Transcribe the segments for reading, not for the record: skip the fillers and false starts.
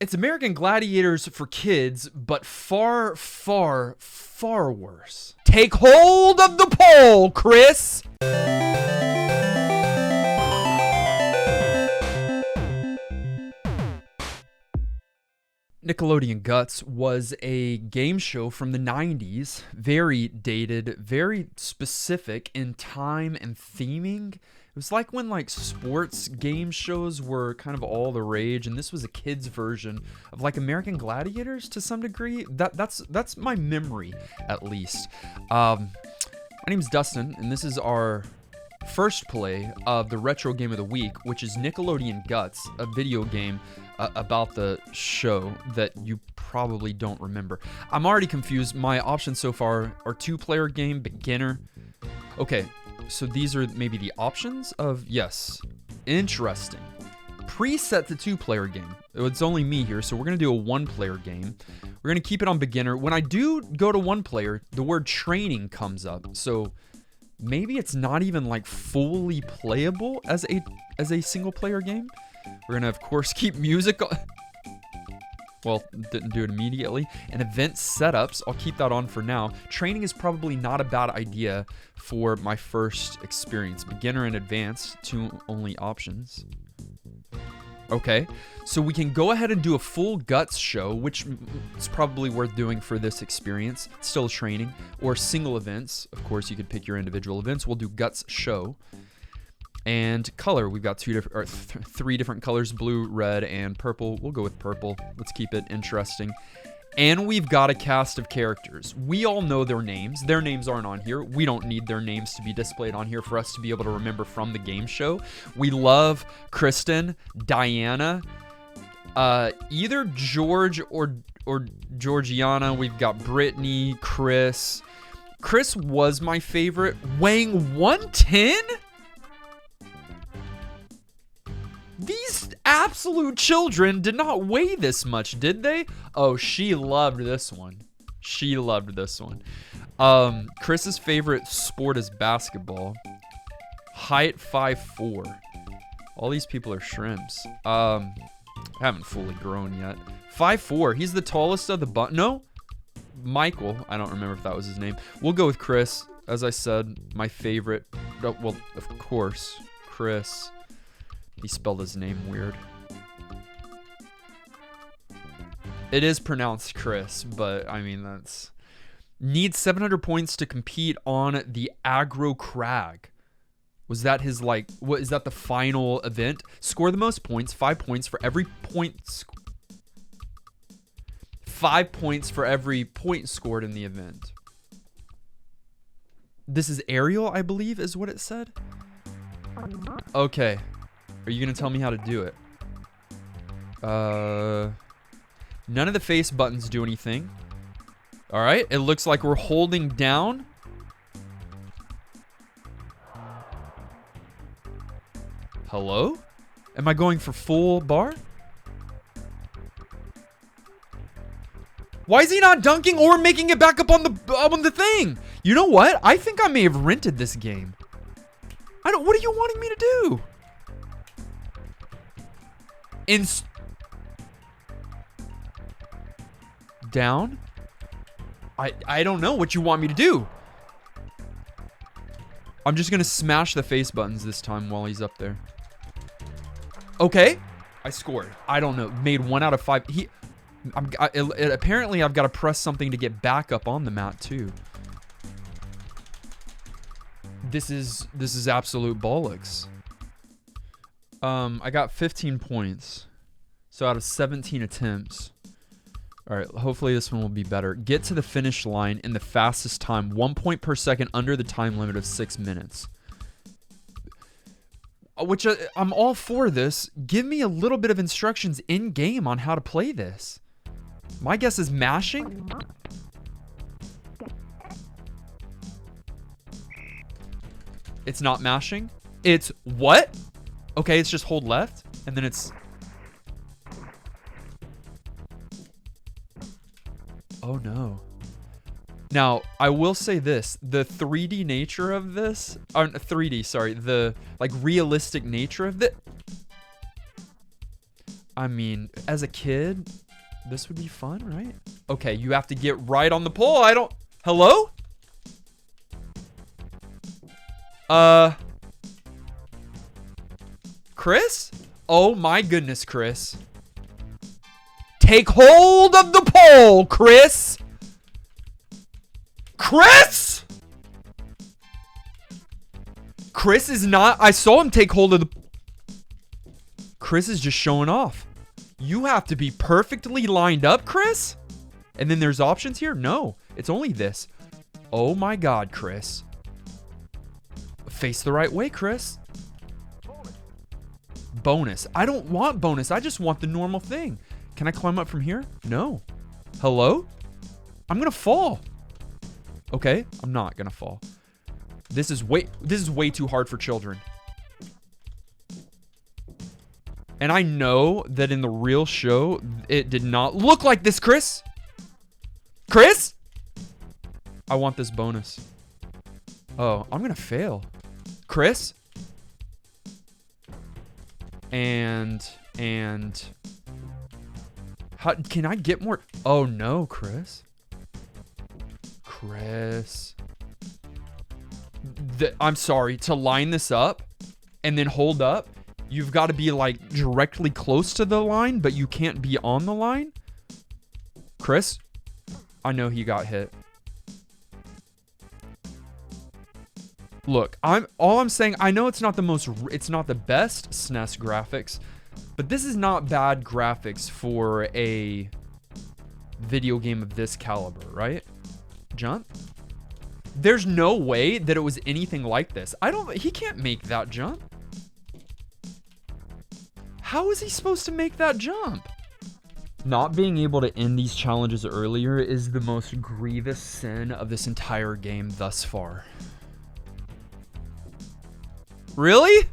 It's American Gladiators for kids, but far, far, far worse. Take hold of the pole, Chris! Nickelodeon GUTS was a game show from the 90s, very dated, very specific in time and theming. It was like when like sports game shows were kind of all the rage, and this was a kid's version of like American Gladiators to some degree. That's my memory, at least. My name's Dustin, and this is our first play of the retro game of the week, which is Nickelodeon GUTS, a video game about the show that you probably don't remember. I'm already confused. My options so far are 2-player game, beginner. Okay, so these are maybe the options of, yes, interesting. Preset to 2-player game. It's only me here, so we're gonna do a 1-player game. We're gonna keep it on beginner. When I do go to 1-player, the word training comes up, so maybe it's not even like fully playable as a single-player game. We're gonna, of course, keep music on. Well, didn't do it immediately. And event setups, I'll keep that on for now. Training is probably not a bad idea for my first experience. Beginner and advanced, 2 only options. Okay, so we can go ahead and do a full GUTS show, which is probably worth doing for this experience. It's still training. Or single events. Of course, you could pick your individual events. We'll do GUTS show. And color, we've got 3 different colors, blue, red, and purple. We'll go with purple. Let's keep it interesting. And we've got a cast of characters. We all know their names. Their names aren't on here. We don't need their names to be displayed on here for us to be able to remember from the game show. We love Kristen, Diana, either George or Georgiana. We've got Brittany, Chris. Chris was my favorite, weighing 110? These absolute children did not weigh this much, did they? Oh, she loved this one. She loved this one. Chris's favorite sport is basketball. Height 5'4". All these people are shrimps. Haven't fully grown yet. 5'4". He's the tallest of the no? Michael. I don't remember if that was his name. We'll go with Chris. As I said, my favorite. Oh, well, of course, Chris. He spelled his name weird. It is pronounced Chris, but I mean, that's... Needs 700 points to compete on the Aggro Crag. Was that his, like... What, is that the final event? Score the most points. 5 points for every point... 5 points for every point scored in the event. This is Ariel, I believe, is what it said. Okay. Are you going to tell me how to do it? None of the face buttons do anything. All right. It looks like we're holding down. Hello? Am I going for full bar? Why is he not dunking or making it back up on the thing? You know what? I think I may have rented this game. What are you wanting me to do? Down? I don't know what you want me to do. I'm just gonna smash the face buttons this time while he's up there. Okay. I scored. I don't know. Made 1 out of 5. Apparently I've got to press something to get back up on the mat too. This is absolute bollocks. I got 15 points. So out of 17 attempts. Alright, hopefully this one will be better. Get to the finish line in the fastest time. 1 point per second under the time limit of 6 minutes. Which, I'm all for this. Give me a little bit of instructions in-game on how to play this. My guess is mashing. It's not mashing. It's what? Okay, it's just hold left. And then it's... Oh no. Now, I will say this. The 3D nature of this... 3D, sorry. The, like, realistic nature of it... I mean, as a kid, this would be fun, right? Okay, you have to get right on the pole. I don't... Hello? Chris? Oh my goodness, Chris. Take hold of the pole, Chris! Chris! Chris is not... I saw him take hold of the... Chris is just showing off. You have to be perfectly lined up, Chris? And then there's options here? No, it's only this. Oh my God, Chris. Face the right way, Chris. Bonus. I don't want bonus. I just want the normal thing. Can I climb up from here? No. Hello? I'm gonna fall. Okay, I'm not gonna fall. This is way too hard for children. And I know that in the real show, it did not look like this, Chris. Chris? I want this bonus. Oh, I'm gonna fail. Chris? And how can I get more? Oh no, Chris. Chris. I'm sorry, to line this up and then hold up, you've got to be like directly close to the line, but you can't be on the line. Chris, I know he got hit. Look, all I'm saying, I know it's not the best SNES graphics, but this is not bad graphics for a video game of this caliber, right? Jump? There's no way that it was anything like this. He can't make that jump. How is he supposed to make that jump? Not being able to end these challenges earlier is the most grievous sin of this entire game thus far. Really?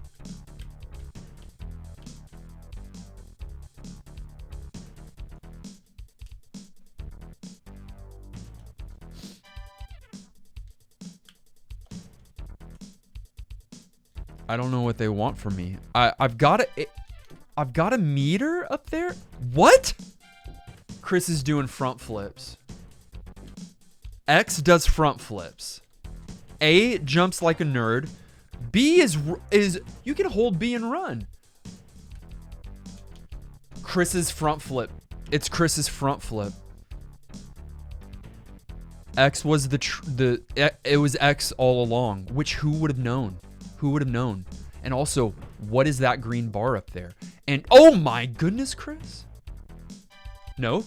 I don't know what they want from me. I've got a meter up there. What? Chris is doing front flips. X does front flips. A jumps like a nerd. B is you can hold B and run. Chris's front flip. It's Chris's front flip. X was it was X all along, which who would have known? Who would have known? And also, what is that green bar up there? And oh my goodness, Chris. No.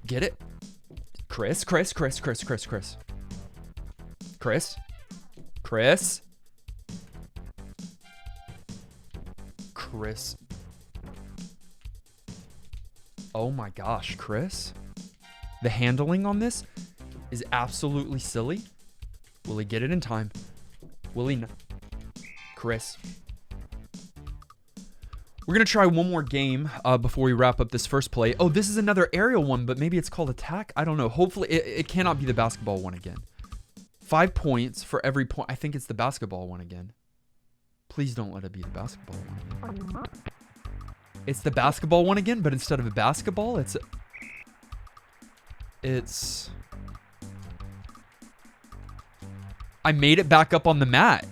Get it? Chris. Chris. Oh my gosh, Chris. The handling on this is absolutely silly. Will he get it in time? Will he not? Chris. We're going to try one more game before we wrap up this first play. Oh, this is another aerial one, but maybe it's called attack. I don't know. Hopefully, it cannot be the basketball one again. 5 points for every point. I think it's the basketball one again. Please don't let it be the basketball one again. It's the basketball one again, but instead of a basketball, it's... I made it back up on the mat.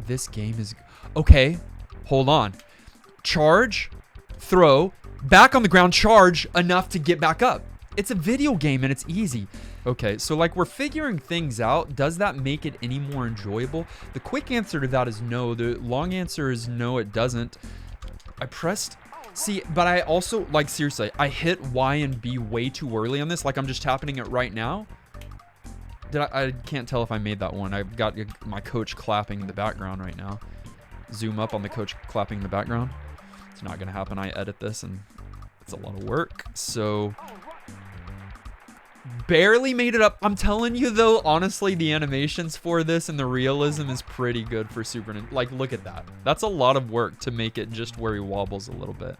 This game is... Okay, hold on. Charge, throw, back on the ground, charge enough to get back up. It's a video game and it's easy. Okay, so like we're figuring things out. Does that make it any more enjoyable? The quick answer to that is no. The long answer is no, it doesn't. I pressed... See, but I also, like, seriously, I hit Y and B way too early on this. Like, I'm just tapping it right now. I can't tell if I made that one. I've got my coach clapping in the background right now. Zoom up on the coach clapping in the background. It's not going to happen. I edit this, and it's a lot of work. So, barely made it up. I'm telling you, though, honestly, the animations for this and the realism is pretty good for Super Nintendo. Like, look at that. That's a lot of work to make it just where he wobbles a little bit.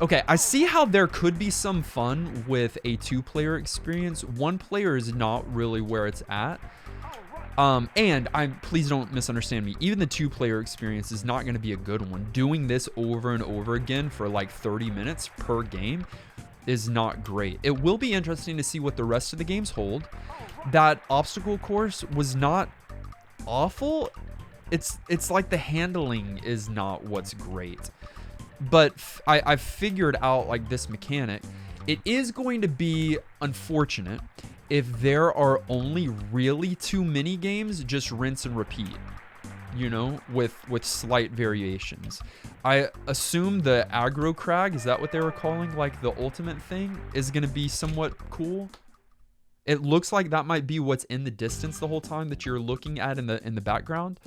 Okay, I see how there could be some fun with a 2-player experience. 1 player is not really where it's at. And please don't misunderstand me. Even the 2-player experience is not going to be a good one. Doing this over and over again for like 30 minutes per game is not great. It will be interesting to see what the rest of the games hold. That obstacle course was not awful. It's like the handling is not what's great. But I've figured out like this mechanic. It is going to be unfortunate if there are only really 2 mini games, just rinse and repeat, you know, with slight variations. I assume the aggro crag, is that what they were calling like the ultimate thing, is going to be somewhat cool. It looks like that might be what's in the distance the whole time that you're looking at in the background.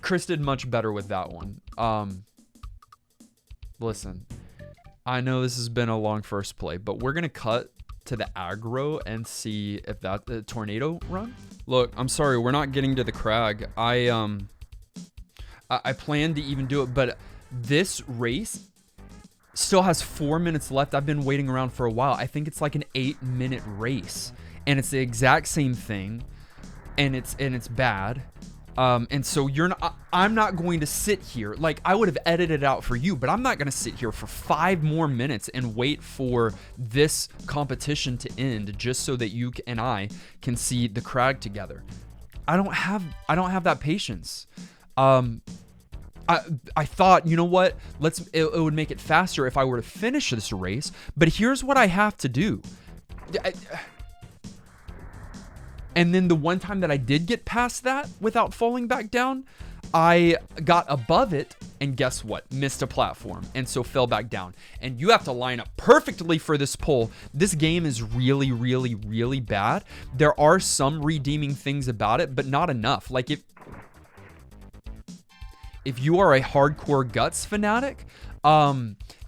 Chris did much better with that one. Listen, I know this has been a long first play, but we're going to cut to the aggro and see if that the tornado run. Look, I'm sorry, we're not getting to the crag. I planned to even do it, but this race still has 4 minutes left. I've been waiting around for a while. I think it's like an 8-minute race, and it's the exact same thing, and it's bad. And so I'm not going to sit here. Like, I would have edited it out for you, but I'm not going to sit here for 5 more minutes and wait for this competition to end just so that you and I can see the crag together. I don't have that patience. I thought, you know what? It would make it faster if I were to finish this race, but here's what I have to do. And then the one time that I did get past that without falling back down, I got above it, and guess what? Missed a platform, and so fell back down. And you have to line up perfectly for this pole. This game is really, really, really bad. There are some redeeming things about it, but not enough. Like, if you are a hardcore Guts fanatic,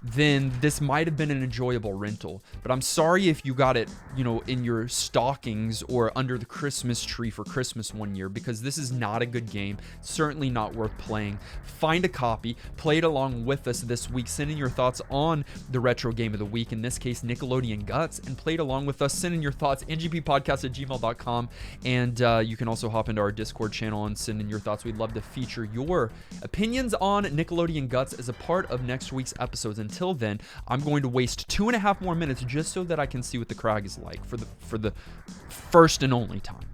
then this might have been an enjoyable rental. But I'm sorry if you got it, you know, in your stockings or under the Christmas tree for Christmas one year, because this is not a good game. Certainly not worth playing. Find a copy, play it along with us this week. Send in your thoughts on the retro game of the week, in this case, Nickelodeon GUTS, and play it along with us. Send in your thoughts, ngppodcast@gmail.com. And you can also hop into our Discord channel and send in your thoughts. We'd love to feature your opinions on Nickelodeon GUTS as a part of next week's episodes. Until then, I'm going to waste 2.5 more minutes just so that I can see what the crag is like for the first and only time.